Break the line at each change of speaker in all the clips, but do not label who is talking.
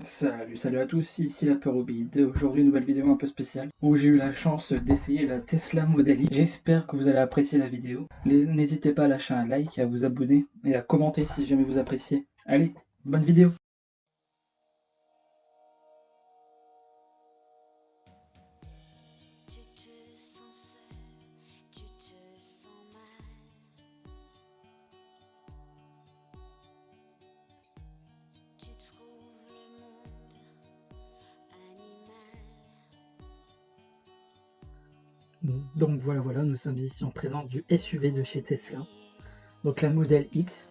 Salut à tous, ici la Peur au Bide. Aujourd'hui, une nouvelle vidéo un peu spéciale où j'ai eu la chance d'essayer la Tesla Model Y. J'espère que vous allez apprécier la vidéo. N'hésitez pas à lâcher un like, à vous abonner et à commenter si jamais vous appréciez. Allez, bonne vidéo!
Tu te sens seul, tu te sens mal. Tu trouves le monde animal.
Donc voilà, nous sommes ici en présence du SUV de chez Tesla. Donc la Model X.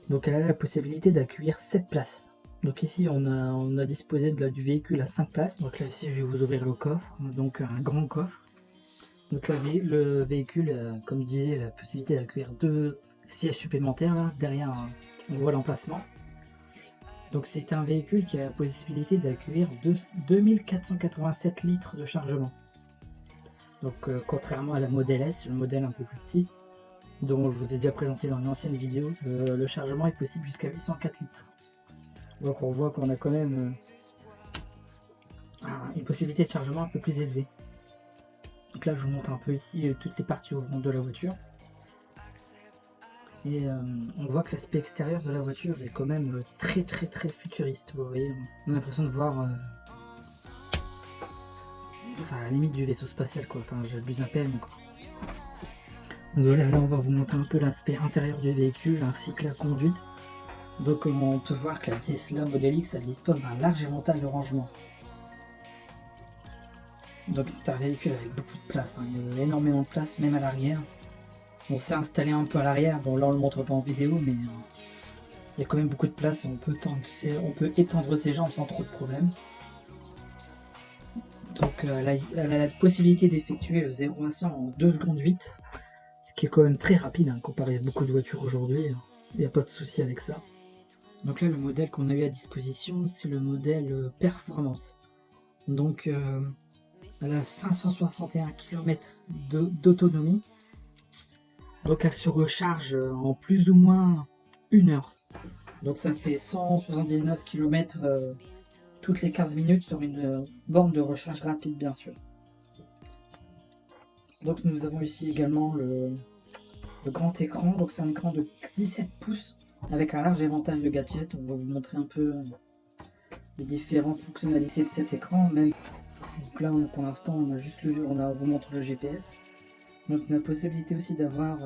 Donc elle a la possibilité d'accueillir 7 places. Donc ici on a disposé du véhicule à 5 places. Donc là ici je vais vous ouvrir le coffre. Donc un grand coffre. Donc le véhicule, comme je disais, la possibilité d'accueillir 2 sièges supplémentaires là, derrière on voit l'emplacement. Donc c'est un véhicule qui a la possibilité d'accueillir 2487 litres de chargement. Donc contrairement à la Model S, le modèle un peu plus petit, dont je vous ai déjà présenté dans une ancienne vidéo, le chargement est possible jusqu'à 804 litres. Donc on voit qu'on a quand même une possibilité de chargement un peu plus élevée. Donc là je vous montre un peu ici toutes les parties ouvrantes de la voiture. Et on voit que l'aspect extérieur de la voiture est quand même très futuriste, vous voyez. On a l'impression de voir enfin, à la limite du vaisseau spatial quoi, enfin j'abuse à peine quoi. Donc voilà, là on va vous montrer un peu l'aspect intérieur du véhicule ainsi que la conduite. Donc on peut voir que la Tesla Model X elle dispose d'un large éventail de rangement. Donc c'est un véhicule avec beaucoup de place, hein. Il y a énormément de place même à l'arrière. On s'est installé un peu à l'arrière, bon là on le montre pas en vidéo mais il y a quand même beaucoup de place, on peut étendre ses jambes sans trop de problèmes. Donc elle a la possibilité d'effectuer le 0 à 100 en 2 secondes 8, ce qui est quand même très rapide hein, comparé à beaucoup de voitures aujourd'hui, il n'y a pas de souci avec ça. Donc là le modèle qu'on a eu à disposition c'est le modèle Performance. Donc elle a 561 km d'autonomie, donc elle se recharge en plus ou moins 1 heure. Donc ça fait 179 km toutes les 15 minutes sur une borne de recharge rapide bien sûr. Donc nous avons ici également le grand écran, donc c'est un écran de 17 pouces avec un large éventail de gadgets. On va vous montrer un peu les différentes fonctionnalités de cet écran. Donc là pour l'instant on a juste on vous montre le GPS. Donc on a la possibilité aussi d'avoir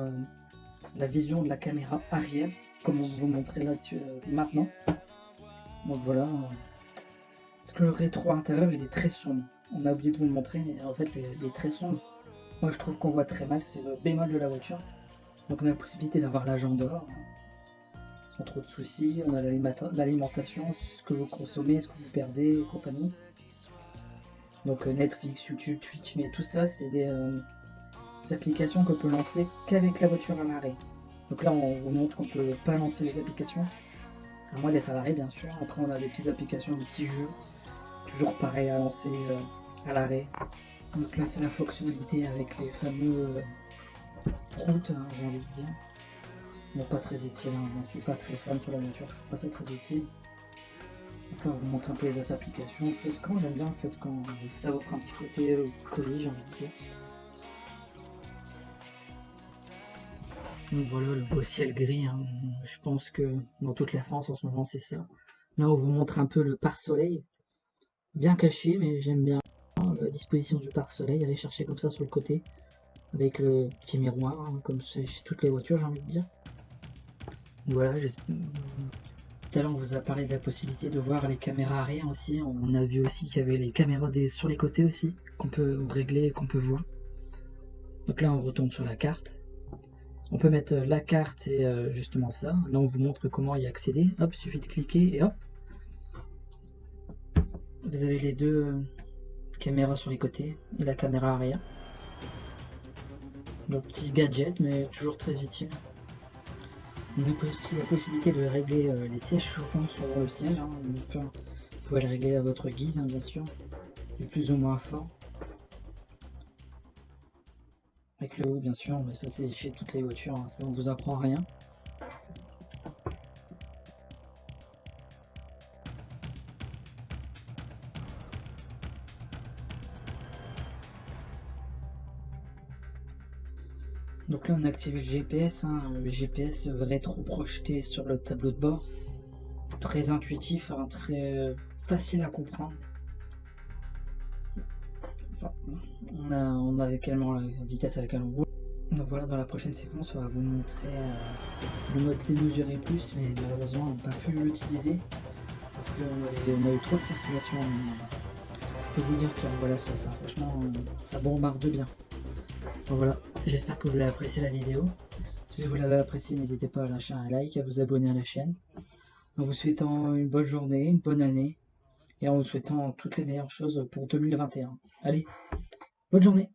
la vision de la caméra arrière, comme on va vous montrer là maintenant. Donc voilà. Parce que le rétro intérieur il est très sombre. On a oublié de vous le montrer, mais en fait il est très sombre. Moi je trouve qu'on voit très mal, c'est le bémol de la voiture. Donc on a la possibilité d'avoir l'agent dehors, sans trop de soucis. On a l'alimentation, ce que vous consommez, ce que vous perdez et compagnie. Donc Netflix, YouTube, Twitch, mais tout ça c'est des applications qu'on peut lancer qu'avec la voiture à l'arrêt. Donc là on vous montre qu'on peut pas lancer les applications, à moins d'être à l'arrêt bien sûr. Après on a des petites applications, des petits jeux, toujours pareil à lancer à l'arrêt. Donc là c'est la fonctionnalité avec les fameux proutes, hein, j'ai envie de dire. Bon, pas très utile, hein. Je ne suis pas très fan sur la voiture, je trouve pas ça très utile. Donc là on vous montre un peu les autres applications. Feu de camp, j'aime bien le feu de camp, ça offre un petit côté cosy, j'ai envie de dire. Donc voilà le beau ciel gris, hein. Je pense que dans toute la France en ce moment c'est ça. Là on vous montre un peu le pare-soleil, bien caché mais j'aime bien la disposition du pare-soleil, aller chercher comme ça sur le côté, avec le petit miroir, hein, comme c'est chez toutes les voitures j'ai envie de dire. Voilà, tout à l'heure on vous a parlé de la possibilité de voir les caméras arrière aussi, on a vu aussi qu'il y avait les caméras sur les côtés aussi, qu'on peut régler et qu'on peut voir. Donc là on retourne sur la carte. On peut mettre la carte et justement ça. Là on vous montre comment y accéder. Hop, il suffit de cliquer et hop. Vous avez les deux caméras sur les côtés et la caméra arrière. Donc petit gadget mais toujours très utile. On a aussi la possibilité de régler les sièges chauffants sur le siège, hein. Vous pouvez le régler à votre guise, hein, bien sûr, du plus ou moins fort. Avec le haut bien sûr, mais ça c'est chez toutes les voitures, hein, ça on vous apprend rien. Donc là on a activé le GPS, le GPS rétro-projeté sur le tableau de bord. Très intuitif, très facile à comprendre. Enfin, on a également la vitesse à laquelle on roule. Donc voilà, dans la prochaine séquence, on va vous montrer le mode démesuré plus, mais malheureusement on n'a pas pu l'utiliser parce qu'on a eu trop de circulation. Je peux vous dire que voilà, ça franchement, ça bombarde bien. Donc voilà, j'espère que vous avez apprécié la vidéo. Si vous l'avez apprécié, n'hésitez pas à lâcher un like, à vous abonner à la chaîne. En vous souhaitant une bonne journée, une bonne année, et en vous souhaitant toutes les meilleures choses pour 2021. Allez, bonne journée!